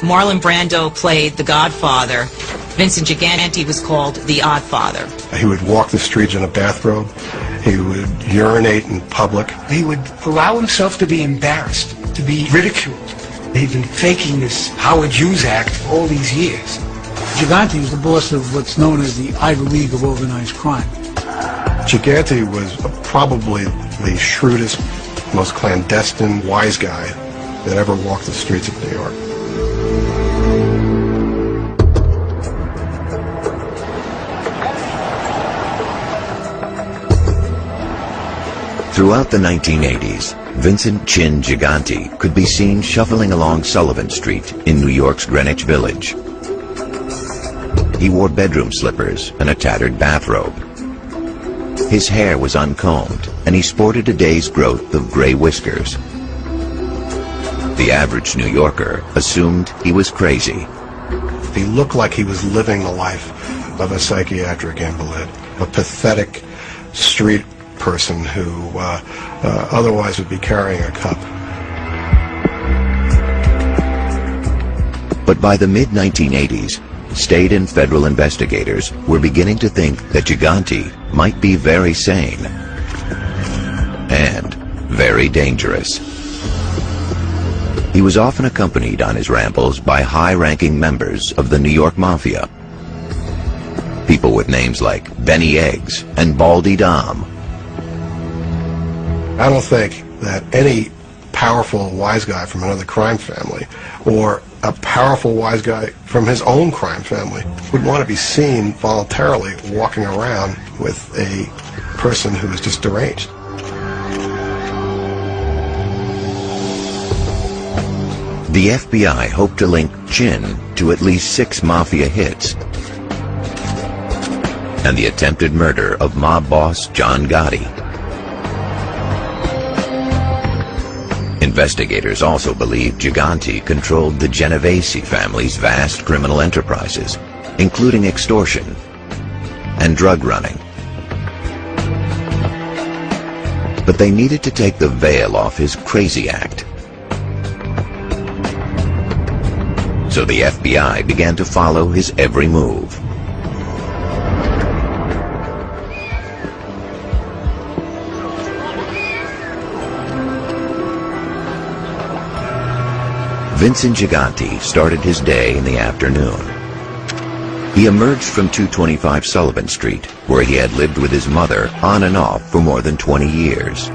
Marlon Brando played the Godfather, Vincent Gigante was called the Oddfather. He would walk the streets in a bathrobe. He would urinate in public. He would allow himself to be embarrassed, to be ridiculed. He'd been faking this Howard Hughes act for all these years. Gigante was the boss of what's known as the Ivy League of organized crime. Gigante was probably the shrewdest, most clandestine, wise guy that ever walked the streets of New York. Throughout the 1980s, Vincent Chin Gigante could be seen shuffling along Sullivan Street in New York's Greenwich Village. He wore bedroom slippers and a tattered bathrobe. His hair was uncombed, and he sported a day's growth of gray whiskers. The average New Yorker assumed he was crazy. He looked like he was living the life of a psychiatric invalid, a pathetic street person who otherwise would be carrying a cup. But by the mid-1980s, state and federal investigators were beginning to think that Gigante might be very sane and very dangerous. He was often accompanied on his rambles by high-ranking members of the New York Mafia. People with names like Benny Eggs and Baldy Dom. I don't think that any powerful wise guy from another crime family or a powerful wise guy from his own crime family would want to be seen voluntarily walking around with a person who is just deranged. The FBI hoped to link Chin to at least 6 mafia hits and the attempted murder of mob boss John Gotti. Investigators also believed Gigante controlled the Genovese family's vast criminal enterprises, including extortion and drug running. But they needed to take the veil off his crazy act. So the FBI began to follow his every move. Vincent Gigante started his day in the afternoon. He emerged from 225 Sullivan Street, where he had lived with his mother on and off for more than 20 years.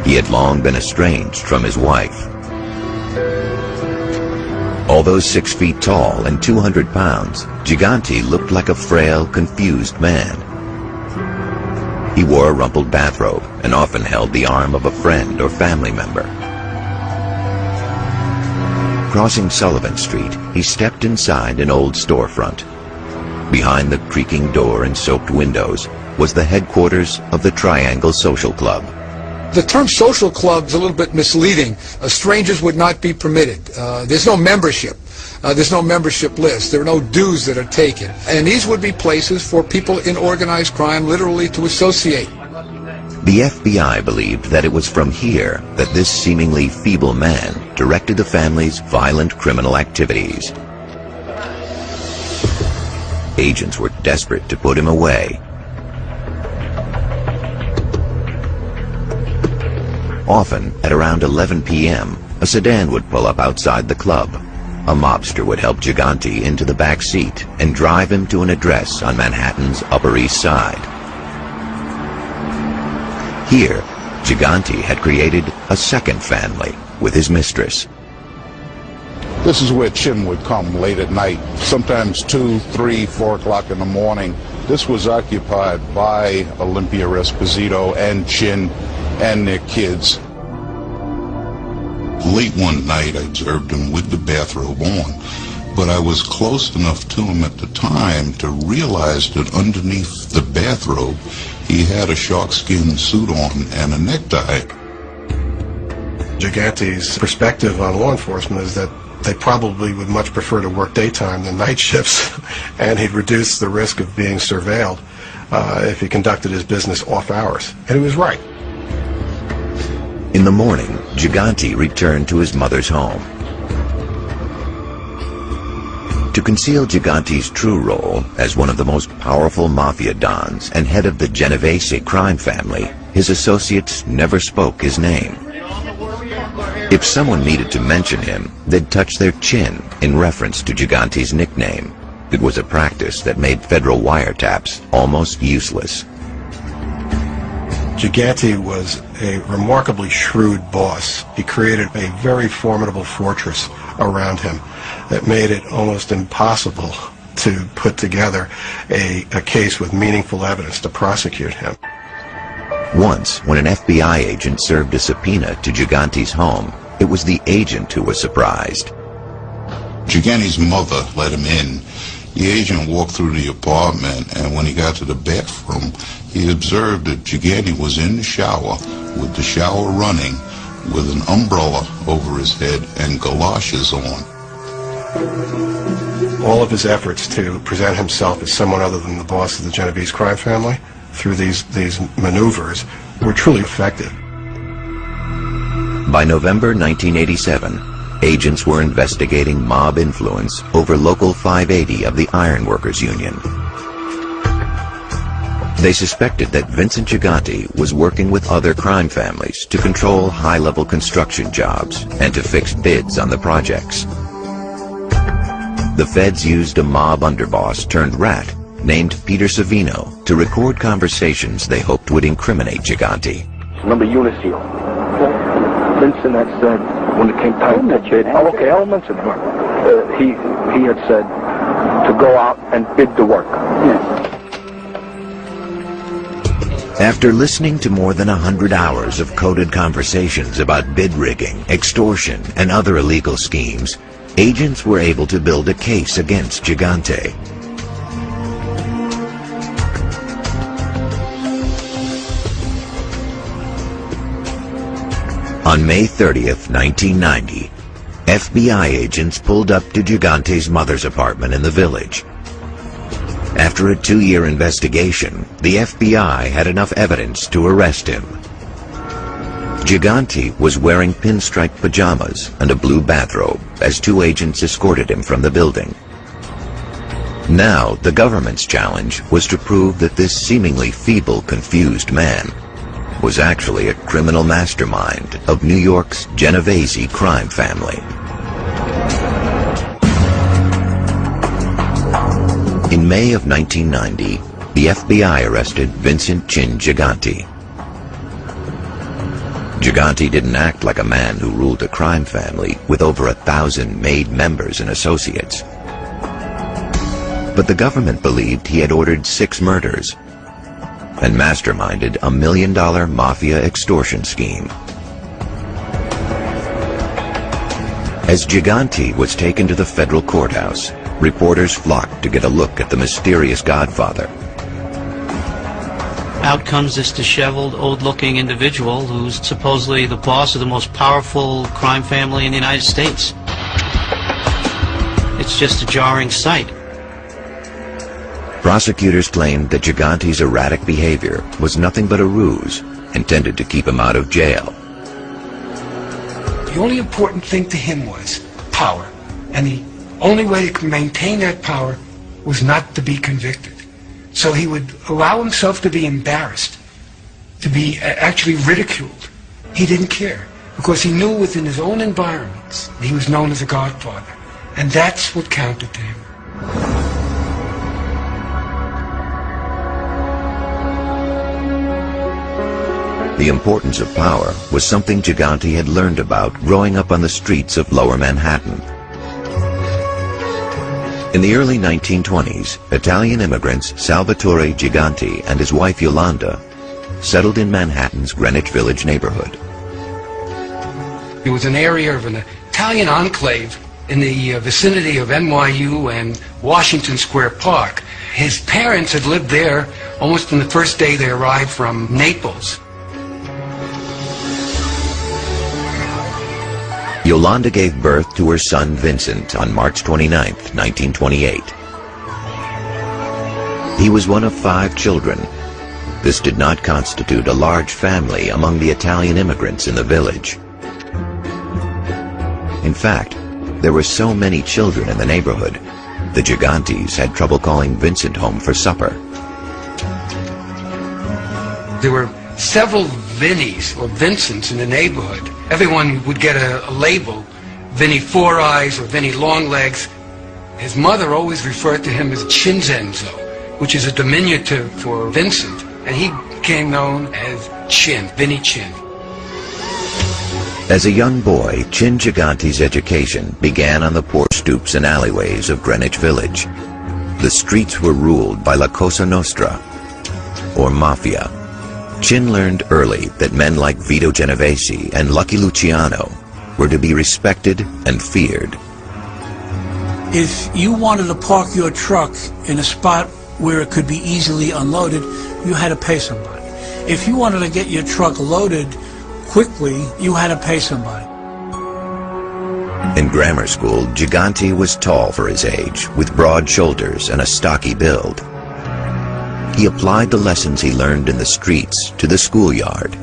He had long been estranged from his wife. Although 6 feet tall and 200 pounds, Gigante looked like a frail, confused man. He wore a rumpled bathrobe and often held the arm of a friend or family member. Crossing Sullivan Street, he stepped inside an old storefront. Behind the creaking door and soaked windows was the headquarters of the Triangle Social Club. The term social club is a little bit misleading. Strangers would not be permitted. There's no membership. There's no membership list. There are no dues that are taken. And these would be places for people in organized crime literally to associate. The FBI believed that it was from here that this seemingly feeble man directed the family's violent criminal activities. Agents were desperate to put him away. Often, at around 11 p.m., a sedan would pull up outside the club. A mobster would help Gigante into the back seat and drive him to an address on Manhattan's Upper East Side. Here, Gigante had created a second family with his mistress. This is where Chin would come late at night, sometimes 2, 3, 4 o'clock in the morning. This was occupied by Olympia Esposito and Chin and their kids. Late one night, I observed him with the bathrobe on, but I was close enough to him at the time to realize that underneath the bathrobe, he had a sharkskin suit on and a necktie. Gigante's perspective on law enforcement is that they probably would much prefer to work daytime than night shifts, and he'd reduce the risk of being surveilled if he conducted his business off hours. And he was right. In the morning, Gigante returned to his mother's home. To conceal Gigante's true role as one of the most powerful mafia dons and head of the Genovese crime family, his associates never spoke his name. If someone needed to mention him, they'd touch their chin in reference to Gigante's nickname. It was a practice that made federal wiretaps almost useless. Gigante was a remarkably shrewd boss. He created a very formidable fortress around him that made it almost impossible to put together a case with meaningful evidence to prosecute him. Once, when an FBI agent served a subpoena to Gigante's home, it was the agent who was surprised. Gigante's mother let him in. The agent walked through the apartment, and when he got to the bathroom, he observed that Gigante was in the shower, with the shower running, with an umbrella over his head and galoshes on. All of his efforts to present himself as someone other than the boss of the Genovese crime family through these maneuvers were truly effective. By November 1987, agents were investigating mob influence over Local 580 of the Ironworkers Union. They suspected that Vincent Gigante was working with other crime families to control high-level construction jobs and to fix bids on the projects. The feds used a mob underboss turned rat named Peter Savino to record conversations they hoped would incriminate Gigante. Remember Eunice here? Vincent had said, when it came time I'll mention him. He had said to go out and bid the work. After listening to more than 100 hours of coded conversations about bid rigging, extortion, and other illegal schemes, agents were able to build a case against Gigante. On May 30th, 1990, FBI agents pulled up to Gigante's mother's apartment in the Village. After a 2-year investigation, the FBI had enough evidence to arrest him. Gigante was wearing pinstripe pajamas and a blue bathrobe as 2 agents escorted him from the building. Now, the government's challenge was to prove that this seemingly feeble, confused man was actually a criminal mastermind of New York's Genovese crime family. In May of 1990, the FBI arrested Vincent Chin Gigante. Gigante didn't act like a man who ruled a crime family with over 1,000 made members and associates. But the government believed he had ordered 6 murders and masterminded a $1 million mafia extortion scheme. As Gigante was taken to the federal courthouse, reporters flocked to get a look at the mysterious godfather. Out comes this disheveled, old-looking individual who's supposedly the boss of the most powerful crime family in the United States. It's just a jarring sight. Prosecutors claimed that Gigante's erratic behavior was nothing but a ruse intended to keep him out of jail. The only important thing to him was power, and the only way to maintain that power was not to be convicted. So he would allow himself to be embarrassed, to be actually ridiculed. He didn't care, because he knew within his own environments he was known as a godfather, and that's what counted to him. The importance of power was something Gigante had learned about growing up on the streets of Lower Manhattan. In the early 1920s, Italian immigrants Salvatore Gigante and his wife Yolanda settled in Manhattan's Greenwich Village neighborhood. It was an area of an Italian enclave in the vicinity of NYU and Washington Square Park. His parents had lived there almost from the first day they arrived from Naples. Yolanda gave birth to her son Vincent on March 29, 1928. He was one of 5 children, This did not constitute a large family among the Italian immigrants in the village. In fact, there were so many children in the neighborhood, the Gigantes had trouble calling Vincent home for supper. There were several Vinnies or Vincents in the neighborhood. Everyone would get a label, Vinny Four Eyes or Vinny Long Legs. His mother always referred to him as Chinzenzo, which is a diminutive for Vincent, and he became known as Chin, Vinny Chin. As a young boy, Chin Gigante's education began on the poor stoops and alleyways of Greenwich Village. The streets were ruled by La Cosa Nostra, or Mafia. Chin learned early that men like Vito Genovese and Lucky Luciano were to be respected and feared. If you wanted to park your truck in a spot where it could be easily unloaded, you had to pay somebody. If you wanted to get your truck loaded quickly, you had to pay somebody. In grammar school, Gigante was tall for his age, with broad shoulders and a stocky build. He applied the lessons he learned in the streets to the schoolyard.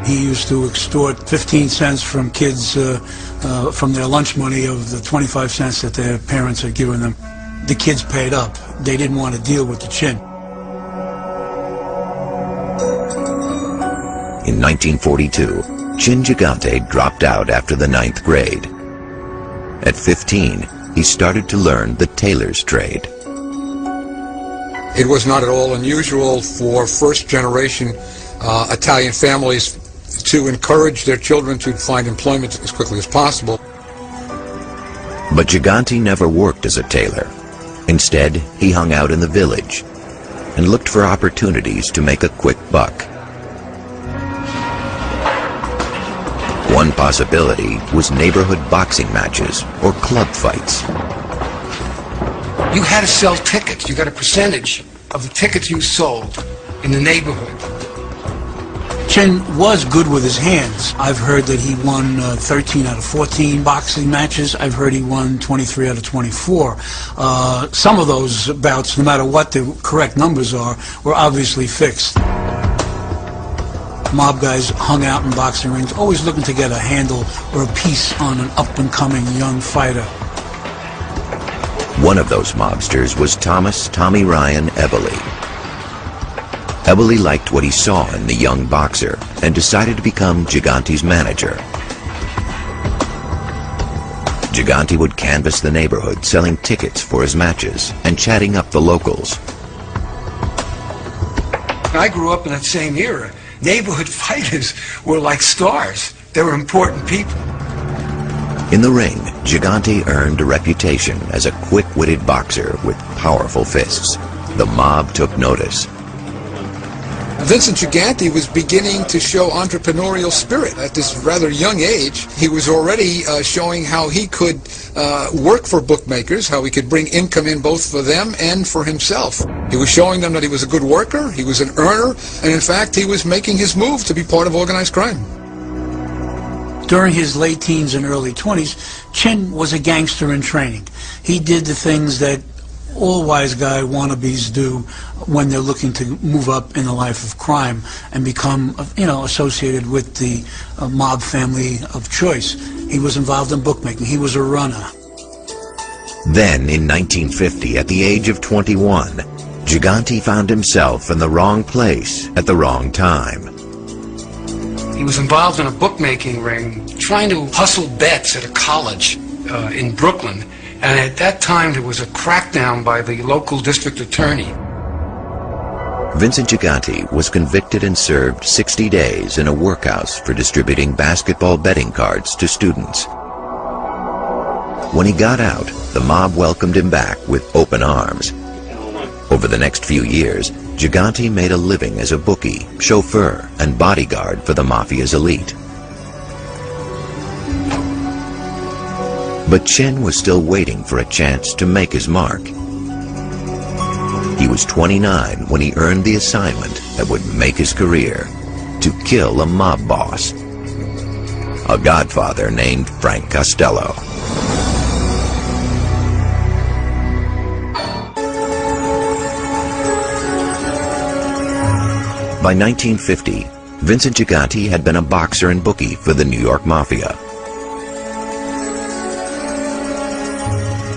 He used to extort 15 cents from kids from their lunch money of the 25 cents that their parents had given them. The kids paid up. They didn't want to deal with the Chin. In 1942, Chin Gigante dropped out after the 9th grade. At 15, he started to learn the tailor's trade. It was not at all unusual for first-generation Italian families to encourage their children to find employment as quickly as possible. But Gigante never worked as a tailor. Instead, he hung out in the village and looked for opportunities to make a quick buck. One possibility was neighborhood boxing matches or club fights. You had to sell tickets. You got a percentage of the tickets you sold in the neighborhood. Chin was good with his hands. I've heard that he won 13 out of 14 boxing matches. I've heard he won 23 out of 24. Some of those bouts, no matter what the correct numbers are, were obviously fixed. Mob guys hung out in boxing rings, always looking to get a handle or a piece on an up-and-coming young fighter. One of those mobsters was Thomas "Tommy" Ryan Eboli. Eboli liked what he saw in the young boxer and decided to become Gigante's manager. Gigante would canvass the neighborhood selling tickets for his matches and chatting up the locals. I grew up in that same era. Neighborhood fighters were like stars. They were important people. In the ring, Gigante earned a reputation as a quick-witted boxer with powerful fists. The mob took notice. Vincent Gigante was beginning to show entrepreneurial spirit at this rather young age. He was already showing how he could work for bookmakers, how he could bring income in both for them and for himself. He was showing them that he was a good worker, he was an earner, and in fact he was making his move to be part of organized crime. During his late teens and early 20s, Chin was a gangster in training. He did the things that all wise guy wannabes do when they're looking to move up in the life of crime and become, associated with the mob family of choice. He was involved in bookmaking. He was a runner. Then, in 1950, at the age of 21, Gigante found himself in the wrong place at the wrong time. He was involved in a bookmaking ring, trying to hustle bets at a college in Brooklyn. And at that time, there was a crackdown by the local district attorney. Vincent Gigante was convicted and served 60 days in a workhouse for distributing basketball betting cards to students. When he got out, the mob welcomed him back with open arms. Over the next few years, Gigante made a living as a bookie, chauffeur, and bodyguard for the Mafia's elite. But Chin was still waiting for a chance to make his mark. He was 29 when he earned the assignment that would make his career: to kill a mob boss, a godfather named Frank Costello. By 1950, Vincent Gigante had been a boxer and bookie for the New York Mafia.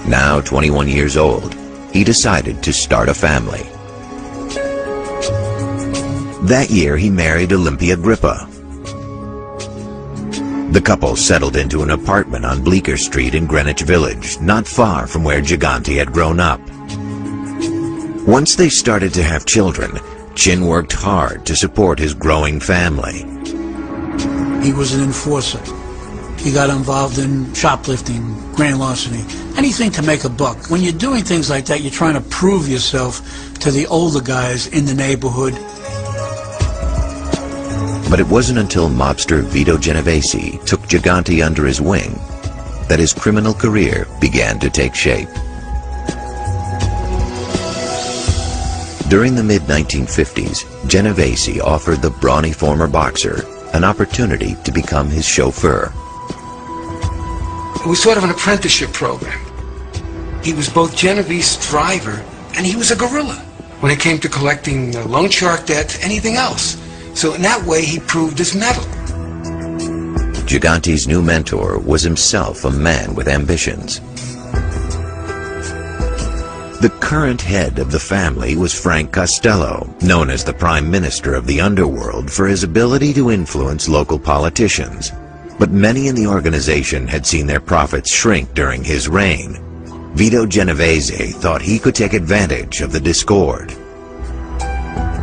Now 21 years old, he decided to start a family. That year, he married Olympia Grippa. The couple settled into an apartment on Bleecker Street in Greenwich Village, not far from where Gigante had grown up. Once they started to have children, Chin worked hard to support his growing family. He was an enforcer. He got involved in shoplifting, grand larceny, anything to make a buck. When you're doing things like that, you're trying to prove yourself to the older guys in the neighborhood. But it wasn't until mobster Vito Genovese took Gigante under his wing that his criminal career began to take shape. During the mid-1950s, Genovese offered the brawny former boxer an opportunity to become his chauffeur. It was sort of an apprenticeship program. He was both Genovese's driver and he was a guerrilla when it came to collecting loan shark debts, anything else. So in that way, he proved his mettle. Gigante's new mentor was himself a man with ambitions. The current head of the family was Frank Costello, known as the Prime Minister of the underworld for his ability to influence local politicians. But many in the organization had seen their profits shrink during his reign. Vito Genovese thought he could take advantage of the discord.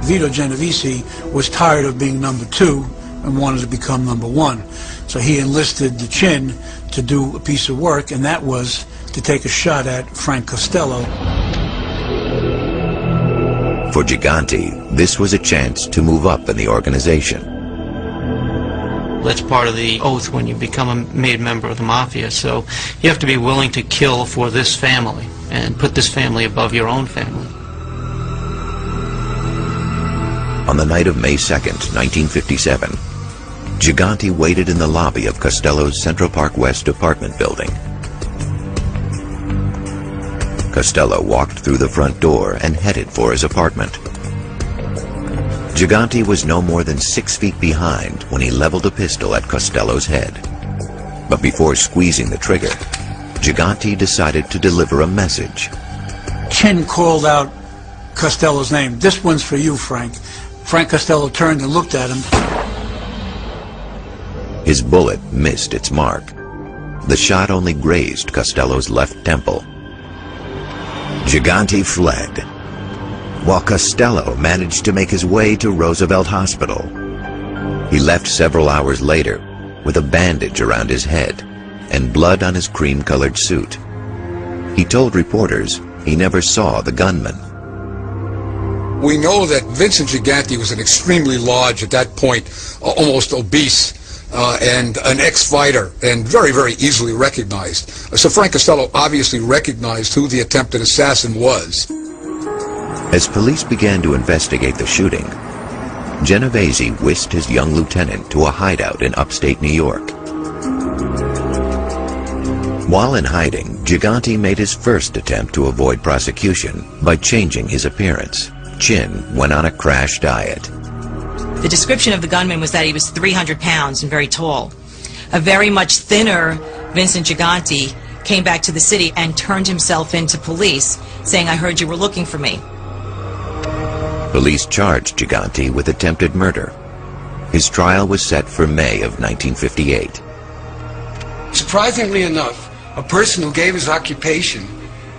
Vito Genovese was tired of being number 2 and wanted to become number 1. So he enlisted the Chin to do a piece of work, and that was to take a shot at Frank Costello. For Gigante, this was a chance to move up in the organization. That's part of the oath when you become a made member of the Mafia, so you have to be willing to kill for this family and put this family above your own family. On the night of May 2nd, 1957, Gigante waited in the lobby of Costello's Central Park West apartment building. Costello walked through the front door and headed for his apartment. Gigante was no more than 6 feet behind when he leveled a pistol at Costello's head. But before squeezing the trigger, Gigante decided to deliver a message. Chin called out Costello's name. "This one's for you, Frank." Frank Costello turned and looked at him. His bullet missed its mark. The shot only grazed Costello's left temple. Gigante fled, while Costello managed to make his way to Roosevelt Hospital. He left several hours later with a bandage around his head and blood on his cream-colored suit. He told reporters he never saw the gunman. We know that Vincent Gigante was an extremely large, at that point, almost obese, and an ex-fighter, and very, very easily recognized. So Frank Costello obviously recognized who the attempted assassin was. As police began to investigate the shooting, Genovese whisked his young lieutenant to a hideout in upstate New York. While in hiding, Gigante made his first attempt to avoid prosecution by changing his appearance. Chin went on a crash diet. The description of the gunman was that he was 300 pounds and very tall. A very much thinner Vincent Gigante came back to the city and turned himself in to police, saying, "I heard you were looking for me." Police charged Gigante with attempted murder. His trial was set for May of 1958. Surprisingly enough, a person who gave his occupation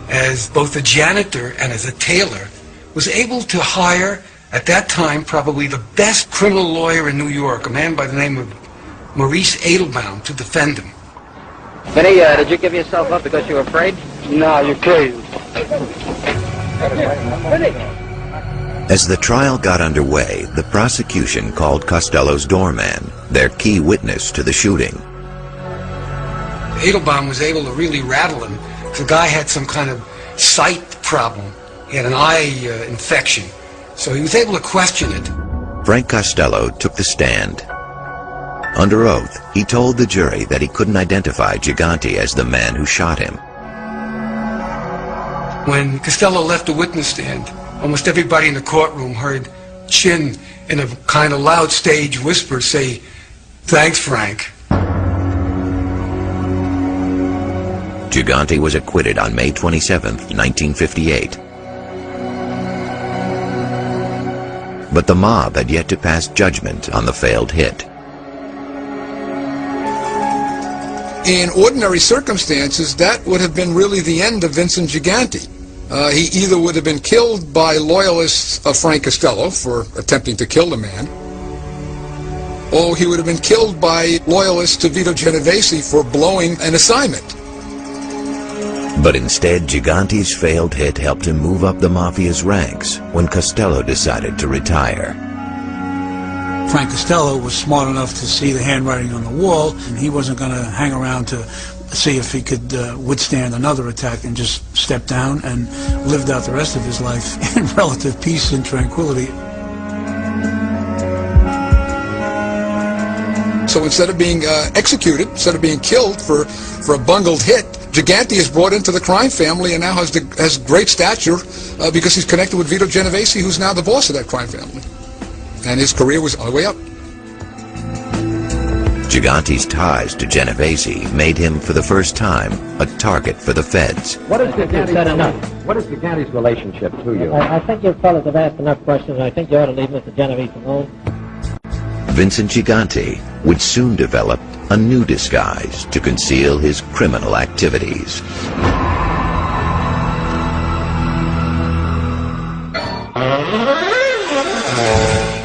as both a janitor and as a tailor was able to hire, at that time, probably the best criminal lawyer in New York, a man by the name of Maurice Edelbaum, to defend him. Vinny, did you give yourself up because you were afraid? No, you're kidding. As the trial got underway, the prosecution called Costello's doorman, their key witness to the shooting. Edelbaum was able to really rattle him. The guy had some kind of sight problem. He had an eye infection. So he was able to question it. Frank Costello took the stand. Under oath, he told the jury that he couldn't identify Gigante as the man who shot him. When Costello left the witness stand, almost everybody in the courtroom heard Chin, in a kind of loud stage whisper, say, "Thanks, Frank." Gigante was acquitted on May 27, 1958. But the mob had yet to pass judgment on the failed hit. In ordinary circumstances, that would have been really the end of Vincent Gigante. He either would have been killed by loyalists of Frank Costello for attempting to kill the man, or he would have been killed by loyalists to Vito Genovese for blowing an assignment. But instead, Gigante's failed hit helped him move up the Mafia's ranks when Costello decided to retire. Frank Costello was smart enough to see the handwriting on the wall, and he wasn't going to hang around to see if he could withstand another attack, and just stepped down and lived out the rest of his life in relative peace and tranquility. So instead of being executed, instead of being killed for a bungled hit, Gigante is brought into the crime family and now has great stature because he's connected with Vito Genovese, who's now the boss of that crime family. And his career was on the way up. Gigante's ties to Genovese made him, for the first time, a target for the feds. What is Gigante's relationship to you? I think you fellas have asked enough questions. I think you ought to leave Mr. Genovese alone. Vincent Gigante would soon develop a new disguise to conceal his criminal activities.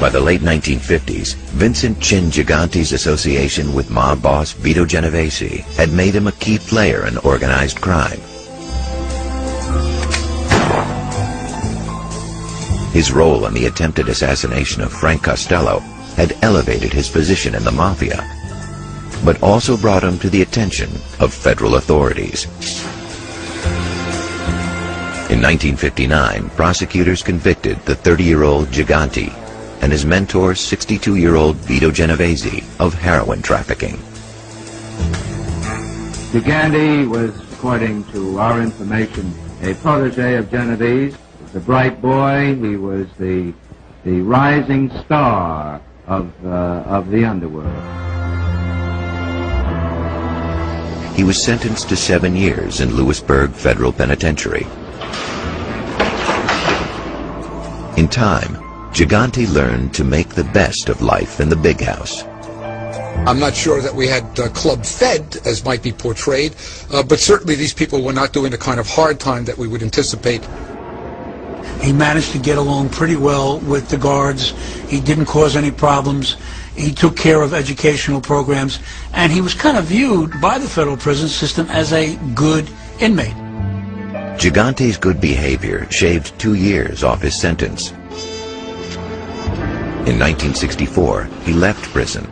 By the late 1950s, Vincent Chin Gigante's association with mob boss Vito Genovese had made him a key player in organized crime. His role in the attempted assassination of Frank Costello had elevated his position in the Mafia, but also brought him to the attention of federal authorities. In 1959, prosecutors convicted the 30-year-old Gigante and his mentor, 62-year-old Vito Genovese, of heroin trafficking. Gigante was, according to our information, a protege of Genovese. He was a bright boy. He was the rising star of the underworld. He was sentenced to 7 years in Lewisburg Federal Penitentiary. In time, Gigante learned to make the best of life in the big house. I'm not sure that we had club fed, as might be portrayed, but certainly these people were not doing the kind of hard time that we would anticipate. He managed to get along pretty well with the guards. He didn't cause any problems. He took care of educational programs, and he was kind of viewed by the federal prison system as a good inmate. Gigante's good behavior shaved 2 years off his sentence. In 1964, he left prison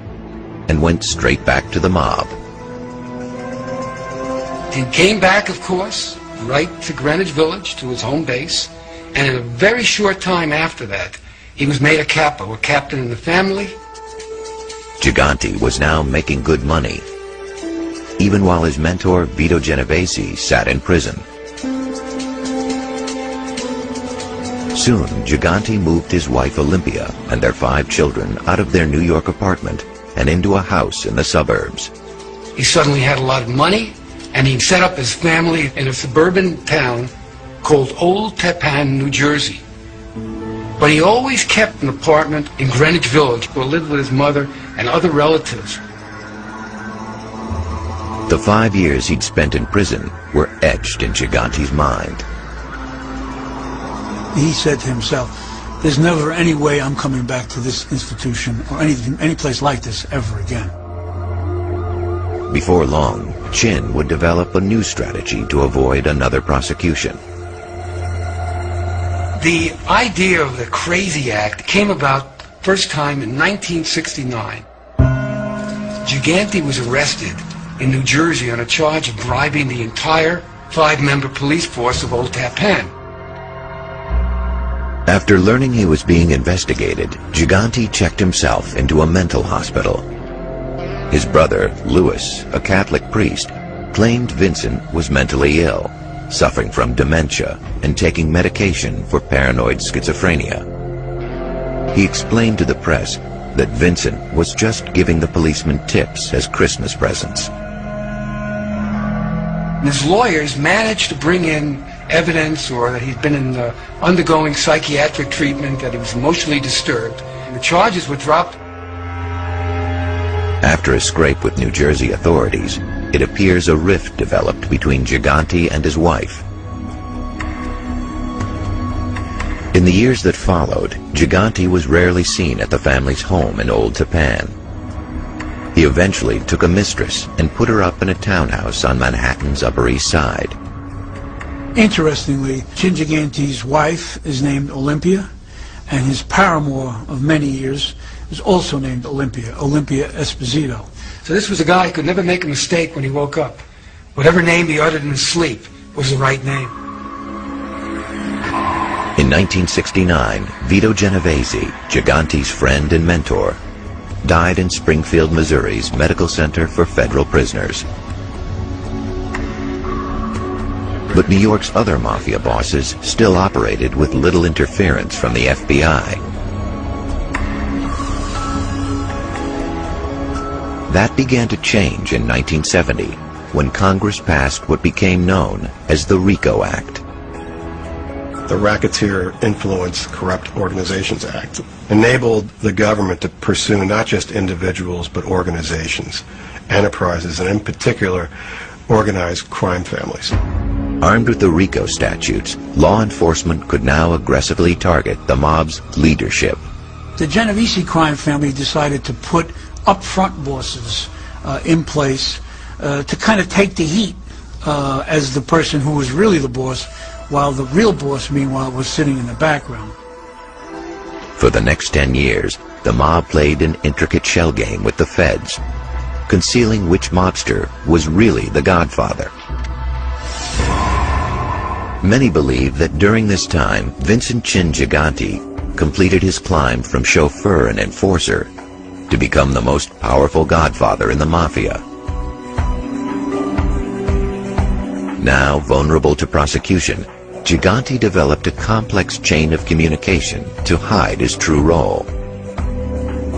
and went straight back to the mob. And came back, of course, right to Greenwich Village, to his home base. And in a very short time after that, he was made a capo, a captain in the family. Gigante was now making good money, even while his mentor, Vito Genovese, sat in prison. Soon, Gigante moved his wife Olympia and their 5 children out of their New York apartment and into a house in the suburbs. He suddenly had a lot of money, and he set up his family in a suburban town called Old Tappan, New Jersey. But he always kept an apartment in Greenwich Village, where he lived with his mother and other relatives. The 5 years he'd spent in prison were etched in Gigante's mind. He said to himself, there's never any way I'm coming back to this institution or any place like this ever again. Before long, Chin would develop a new strategy to avoid another prosecution. The idea of the Crazy Act came about first time in 1969. Gigante was arrested in New Jersey on a charge of bribing the entire 5-member police force of Old Tappan. After learning he was being investigated, Gigante checked himself into a mental hospital. His brother, Louis, a Catholic priest, claimed Vincent was mentally ill, suffering from dementia and taking medication for paranoid schizophrenia. He explained to the press that Vincent was just giving the policemen tips as Christmas presents. His lawyers managed to bring in evidence, or that he'd been undergoing psychiatric treatment, that he was emotionally disturbed. And the charges were dropped. After a scrape with New Jersey authorities, it appears a rift developed between Gigante and his wife. In the years that followed, Gigante was rarely seen at the family's home in Old Tappan. He eventually took a mistress and put her up in a townhouse on Manhattan's Upper East Side. Interestingly, Chin Gigante's wife is named Olympia, and his paramour of many years is also named Olympia Esposito. So this was a guy who could never make a mistake when he woke up. Whatever name he uttered in his sleep was the right name. In 1969, Vito Genovese, Gigante's friend and mentor, died in Springfield, Missouri's Medical Center for Federal Prisoners. But New York's other mafia bosses still operated with little interference from the FBI. That began to change in 1970, when Congress passed what became known as the RICO Act. The Racketeer Influence Corrupt Organizations Act enabled the government to pursue not just individuals but organizations, enterprises, and in particular organized crime families. Armed with the RICO statutes, law enforcement could now aggressively target the mob's leadership. The Genovese crime family decided to put up-front bosses in place to kind of take the heat as the person who was really the boss, while the real boss, meanwhile, was sitting in the background. For the next 10 years, the mob played an intricate shell game with the feds, concealing which mobster was really the godfather. Many believe that during this time, Vincent Chin Gigante completed his climb from chauffeur and enforcer to become the most powerful godfather in the mafia. Now vulnerable to prosecution, Gigante developed a complex chain of communication to hide his true role.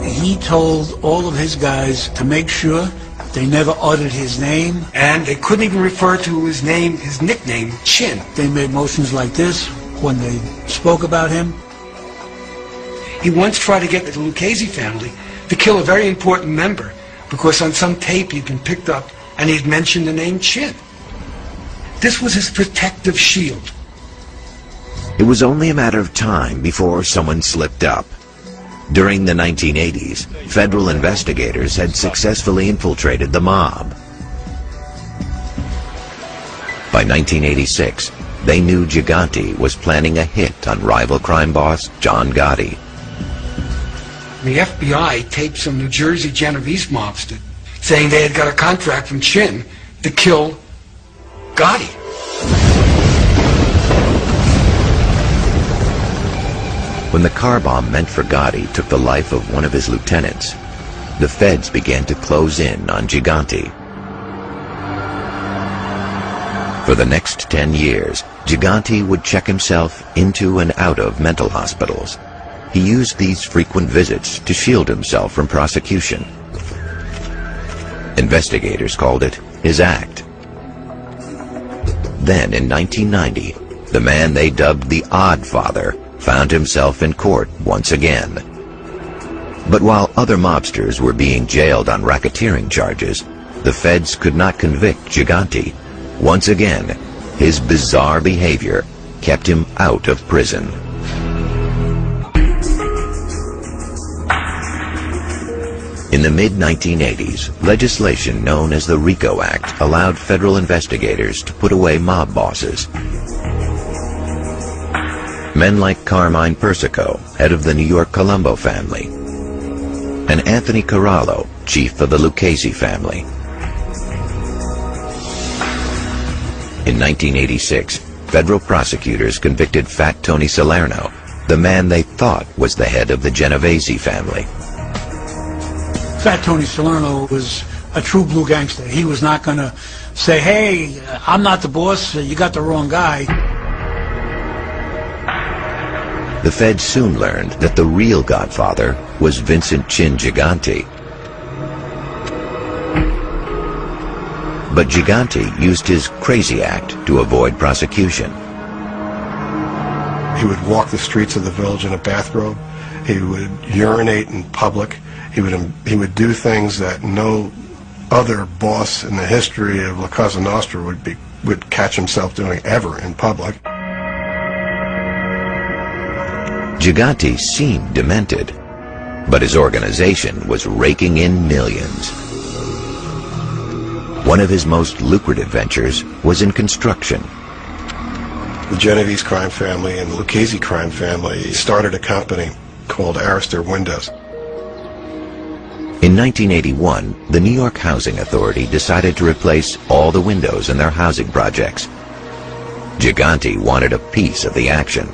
He told all of his guys to make sure they never uttered his name. And they couldn't even refer to his name, his nickname, Chin. They made motions like this when they spoke about him. He once tried to get the Lucchese family to kill a very important member because on some tape he'd been picked up and he'd mentioned the name Chin. This was his protective shield. It was only a matter of time before someone slipped up. During the 1980s, federal investigators had successfully infiltrated the mob. By 1986, they knew Gigante was planning a hit on rival crime boss John Gotti. The FBI taped some New Jersey Genovese mobster saying they had got a contract from Chin to kill Gotti. When the car bomb meant for Gotti took the life of one of his lieutenants, the feds began to close in on Gigante. For the next 10 years, Gigante would check himself into and out of mental hospitals. He used these frequent visits to shield himself from prosecution. Investigators called it his act. Then, in 1990, the man they dubbed the Odd Father found himself in court once again. But while other mobsters were being jailed on racketeering charges, the feds could not convict Gigante. Once again, his bizarre behavior kept him out of prison. In the mid-1980s, legislation known as the RICO Act allowed federal investigators to put away mob bosses. Men like Carmine Persico, head of the New York Colombo family, and Anthony Corallo, chief of the Lucchese family. In 1986, federal prosecutors convicted Fat Tony Salerno, the man they thought was the head of the Genovese family. Fat Tony Salerno was a true blue gangster. He was not going to say, hey, I'm not the boss, you got the wrong guy. The feds soon learned that the real godfather was Vincent Chin Gigante. But Gigante used his crazy act to avoid prosecution. He would walk the streets of the village in a bathrobe. He would urinate in public. He would do things that no other boss in the history of La Cosa Nostra would catch himself doing ever in public. Gigante seemed demented, but his organization was raking in millions. One of his most lucrative ventures was in construction. The Genovese crime family and the Lucchese crime family started a company called Arista Windows. In 1981, the New York Housing Authority decided to replace all the windows in their housing projects. Gigante wanted a piece of the action.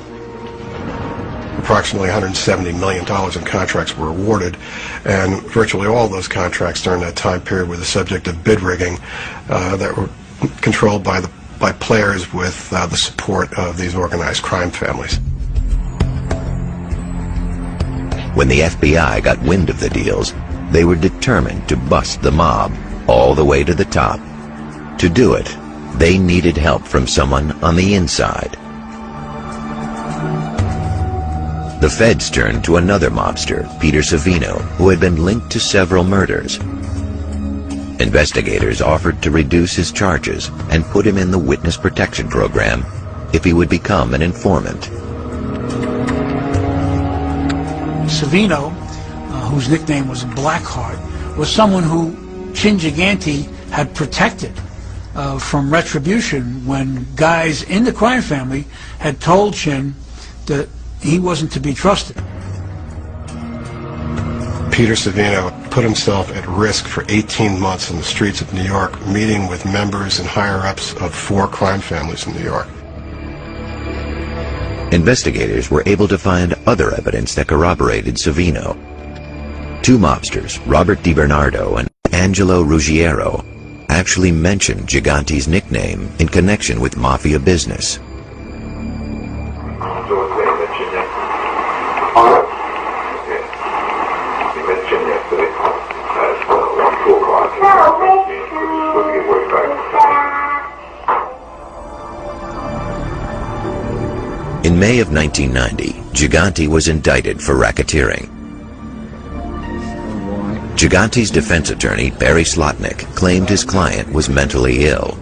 Approximately $170 million in contracts were awarded, and virtually all those contracts during that time period were the subject of bid rigging that were controlled by players with the support of these organized crime families. When the FBI got wind of the deals, they were determined to bust the mob all the way to the top. To do it, they needed help from someone on the inside. The feds turned to another mobster, Peter Savino, who had been linked to several murders. Investigators offered to reduce his charges and put him in the witness protection program if he would become an informant. Savino, whose nickname was Blackheart, was someone who Chin Gigante had protected from retribution when guys in the crime family had told Chin that he wasn't to be trusted. Peter Savino put himself at risk for 18 months in the streets of New York, meeting with members and higher-ups of 4 crime families in New York. Investigators were able to find other evidence that corroborated Savino. 2 mobsters, Robert DiBernardo and Angelo Ruggiero, actually mentioned Gigante's nickname in connection with mafia business. In May of 1990, Gigante was indicted for racketeering. Gigante's defense attorney, Barry Slotnick, claimed his client was mentally ill.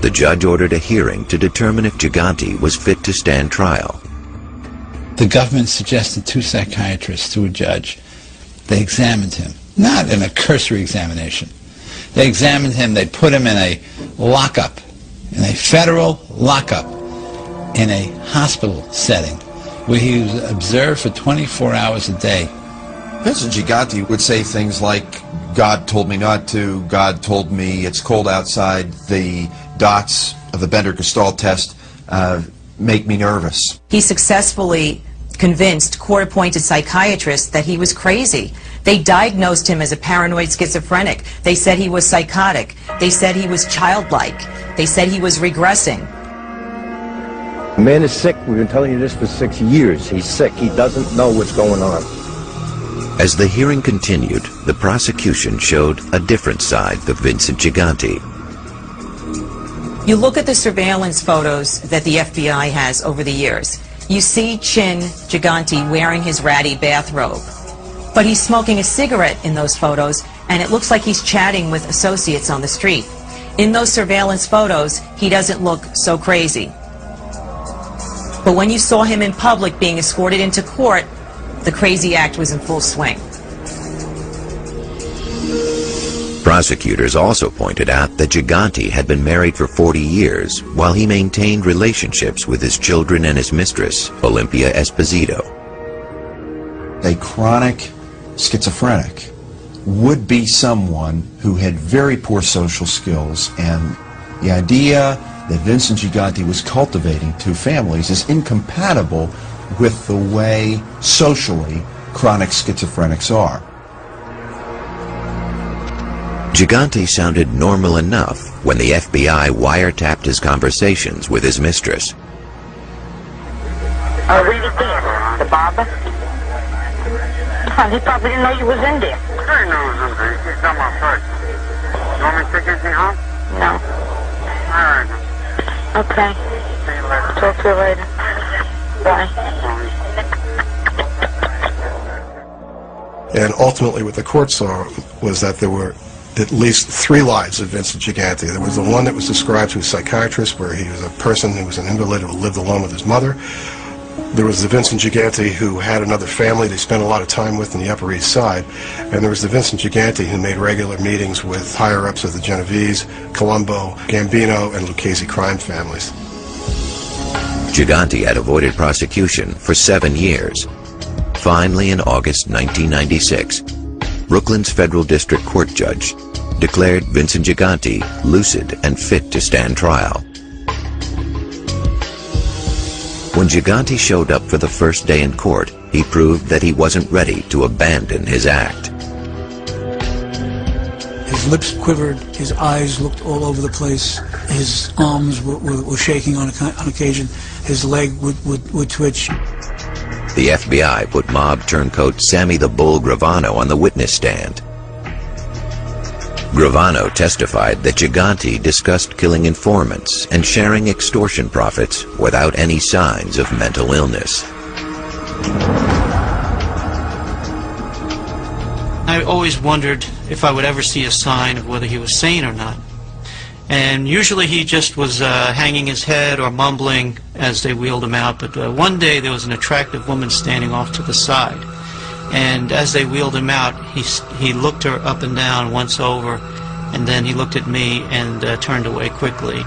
The judge ordered a hearing to determine if Gigante was fit to stand trial. The government suggested 2 psychiatrists to a judge. They examined him, not in a cursory examination. They examined him, they put him in a lockup, in a federal lockup, in a hospital setting, where he was observed for 24 hours a day. Vincent Gigante would say things like, God told me not to, God told me it's cold outside, the dots of the Bender-Gestalt test make me nervous. He successfully convinced court-appointed psychiatrists that he was crazy. They diagnosed him as a paranoid schizophrenic. They said he was psychotic. They said he was childlike. They said he was regressing. The man is sick. We've been telling you this for 6 years. He's sick. He doesn't know what's going on. As the hearing continued, the prosecution showed a different side of Vincent Gigante. You look at the surveillance photos that the FBI has over the years. You see Chin Gigante wearing his ratty bathrobe. But he's smoking a cigarette in those photos, and it looks like he's chatting with associates on the street. In those surveillance photos, he doesn't look so crazy. But when you saw him in public being escorted into court, the crazy act was in full swing. Prosecutors also pointed out that Gigante had been married for 40 years while he maintained relationships with his children and his mistress, Olympia Esposito. A chronic schizophrenic would be someone who had very poor social skills, and the idea that Vincent Gigante was cultivating 2 families is incompatible with the way socially chronic schizophrenics are. Gigante sounded normal enough when the FBI wiretapped his conversations with his mistress. Oh, where you there? The barber? Oh, he probably didn't know you was in there. I know he was in there. He's on my first. You want me to take anything home? No. All right. Okay. See you later. Talk to you later. Bye. And ultimately what the court saw was that there were at least 3 lives of Vincent Gigante. There was the one that was described to a psychiatrist, where he was a person who was an invalid who lived alone with his mother. There was the Vincent Gigante who had another family they spent a lot of time with in the Upper East Side. And there was the Vincent Gigante who made regular meetings with higher-ups of the Genovese, Colombo, Gambino, and Lucchese crime families. Gigante had avoided prosecution for 7 years. Finally, in August 1996, Brooklyn's federal district court judge declared Vincent Gigante lucid and fit to stand trial. When Gigante showed up for the first day in court, he proved that he wasn't ready to abandon his act. His lips quivered, his eyes looked all over the place, his arms were shaking on occasion, his leg would twitch. The FBI put mob turncoat Sammy the Bull Gravano on the witness stand. Gravano testified that Gigante discussed killing informants and sharing extortion profits without any signs of mental illness. I always wondered if I would ever see a sign of whether he was sane or not. And usually he just was hanging his head or mumbling as they wheeled him out. But one day there was an attractive woman standing off to the side. And as they wheeled him out, he looked her up and down once over, and then he looked at me and turned away quickly.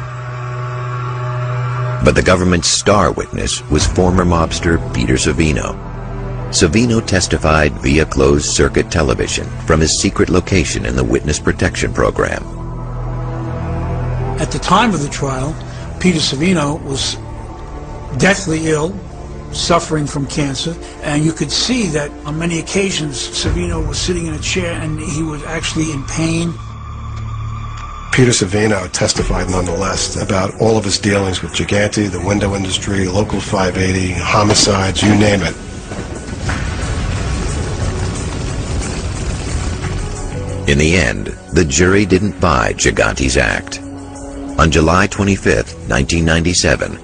But the government's star witness was former mobster Peter Savino. Savino testified via closed-circuit television from his secret location in the Witness Protection Program. At the time of the trial, Peter Savino was deathly ill, suffering from cancer, and you could see that on many occasions Savino was sitting in a chair and he was actually in pain. Peter Savino testified nonetheless about all of his dealings with Gigante, the window industry, Local 580, homicides, you name it. In the end, the jury didn't buy Gigante's act. On July 25, 1997,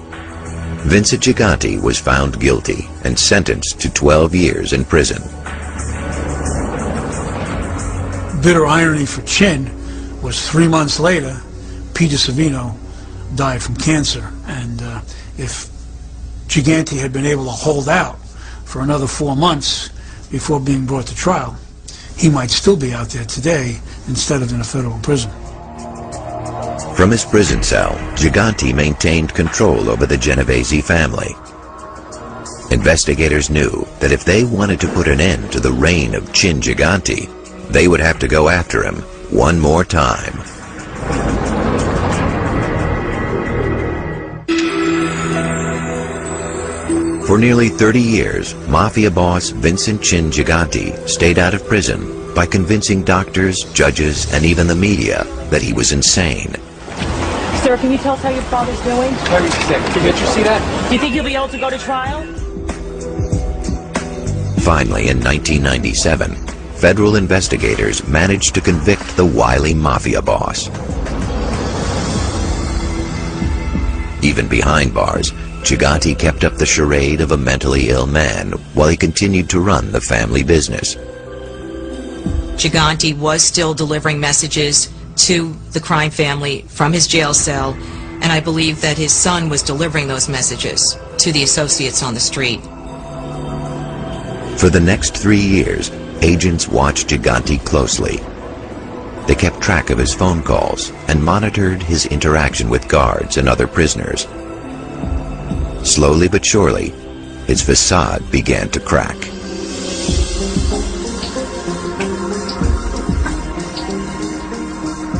Vincent Gigante was found guilty and sentenced to 12 years in prison. Bitter irony for Chin was 3 months later, Peter Savino died from cancer. And if Gigante had been able to hold out for another 4 months before being brought to trial, he might still be out there today instead of in a federal prison. From his prison cell, Gigante maintained control over the Genovese family. Investigators knew that if they wanted to put an end to the reign of Chin Gigante, they would have to go after him one more time. For nearly 30 years, Mafia boss Vincent Chin Gigante stayed out of prison by convincing doctors, judges, and even the media that he was insane. Sir, can you tell us how your father's doing? Very sick. Did you see that? Do you think he'll be able to go to trial? Finally, in 1997, federal investigators managed to convict the wily Mafia boss. Even behind bars, Gigante kept up the charade of a mentally ill man while he continued to run the family business. Gigante was still delivering messages to the crime family from his jail cell, and I believe that his son was delivering those messages to the associates on the street. For the next 3 years, agents watched Gigante closely. They kept track of his phone calls and monitored his interaction with guards and other prisoners. Slowly but surely, his facade began to crack.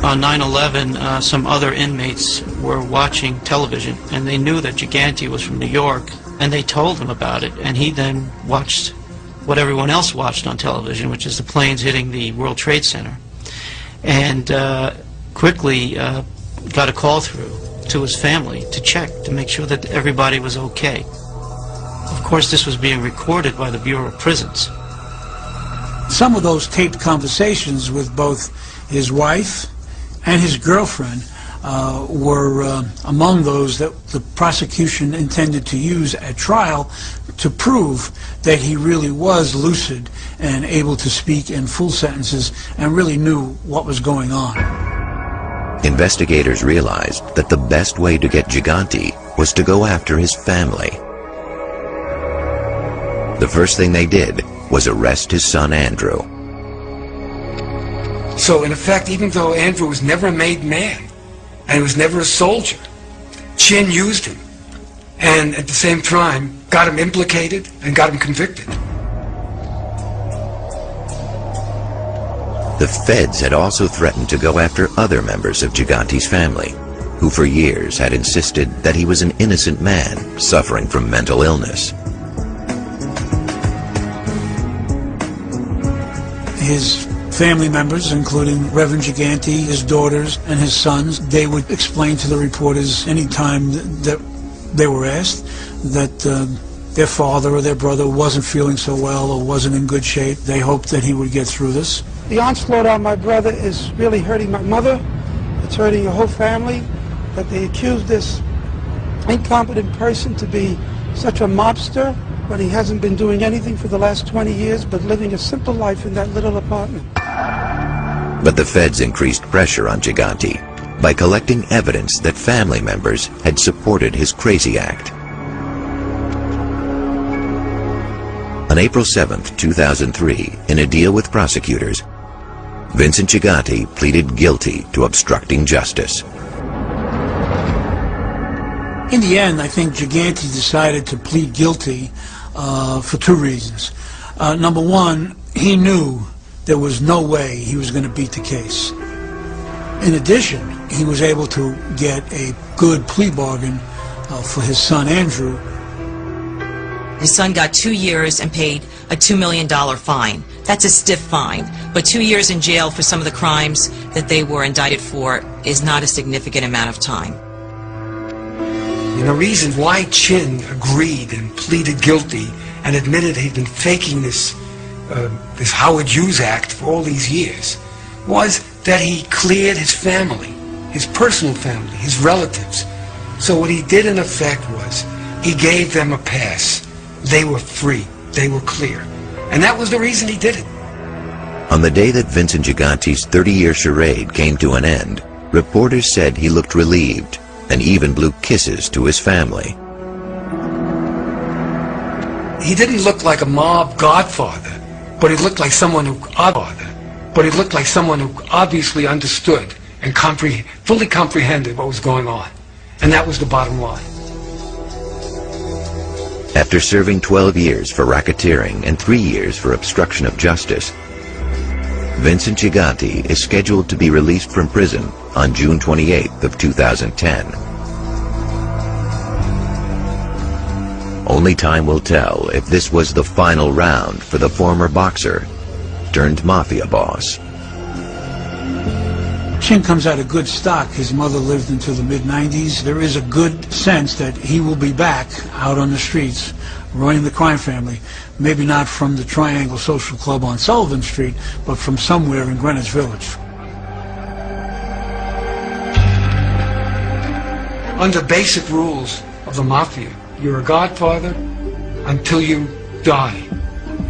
On 9/11, some other inmates were watching television, and they knew that Gigante was from New York, and they told him about it, and he then watched what everyone else watched on television, which is the planes hitting the World Trade Center, and quickly got a call through to his family to check, to make sure that everybody was okay. Of course, this was being recorded by the Bureau of Prisons. Some of those taped conversations with both his wife and his girlfriend were among those that the prosecution intended to use at trial to prove that he really was lucid and able to speak in full sentences and really knew what was going on. Investigators realized that the best way to get Gigante was to go after his family. The first thing they did was arrest his son Andrew. So in effect, even though Andrew was never a made man and he was never a soldier, Chin used him and at the same time got him implicated and got him convicted. The feds had also threatened to go after other members of Gigante's family, who for years had insisted that he was an innocent man suffering from mental illness. His family members, including Reverend Gigante, his daughters, and his sons, they would explain to the reporters any time that they were asked that their father or their brother wasn't feeling so well or wasn't in good shape. They hoped that he would get through this. The onslaught on my brother is really hurting my mother. It's hurting the whole family, that they accuse this incompetent person to be such a mobster when he hasn't been doing anything for the last 20 years but living a simple life in that little apartment. But the feds increased pressure on Gigante by collecting evidence that family members had supported his crazy act. On April 7, 2003, in a deal with prosecutors, Vincent Gigante pleaded guilty to obstructing justice. In the end, I think Gigante decided to plead guilty for two reasons. Number one, he knew there was no way he was going to beat the case. In addition, he was able to get a good plea bargain for his son Andrew. His son got 2 years and paid a $2 million fine. That's a stiff fine, but 2 years in jail for some of the crimes that they were indicted for is not a significant amount of time. And the reason why Chin agreed and pleaded guilty and admitted he'd been faking this Howard Hughes act for all these years was that he cleared his family, his personal family, his relatives. So what he did in effect was he gave them a pass. They were free. They were clear. And that was the reason he did it. On the day that Vincent Gigante's 30-year charade came to an end, reporters said he looked relieved and even blew kisses to his family. He didn't look like a mob godfather, but he looked like someone who obviously understood and fully comprehended what was going on. And that was the bottom line. After serving 12 years for racketeering and 3 years for obstruction of justice, Vincent Gigante is scheduled to be released from prison on June 28th of 2010. Only time will tell if this was the final round for the former boxer turned mafia boss. Chin comes out of good stock. His mother lived into the mid-90s. There is a good sense that he will be back out on the streets, running the crime family. Maybe not from the Triangle Social Club on Sullivan Street, but from somewhere in Greenwich Village. Under basic rules of the mafia, you're a godfather until you die,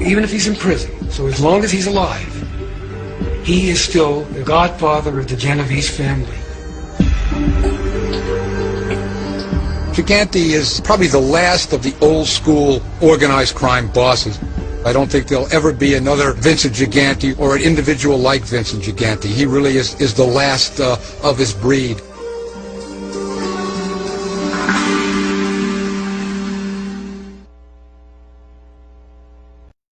even if he's in prison. So as long as he's alive, he is still the godfather of the Genovese family. Gigante is probably the last of the old school organized crime bosses. I don't think there'll ever be another Vincent Gigante or an individual like Vincent Gigante. He really is the last of his breed.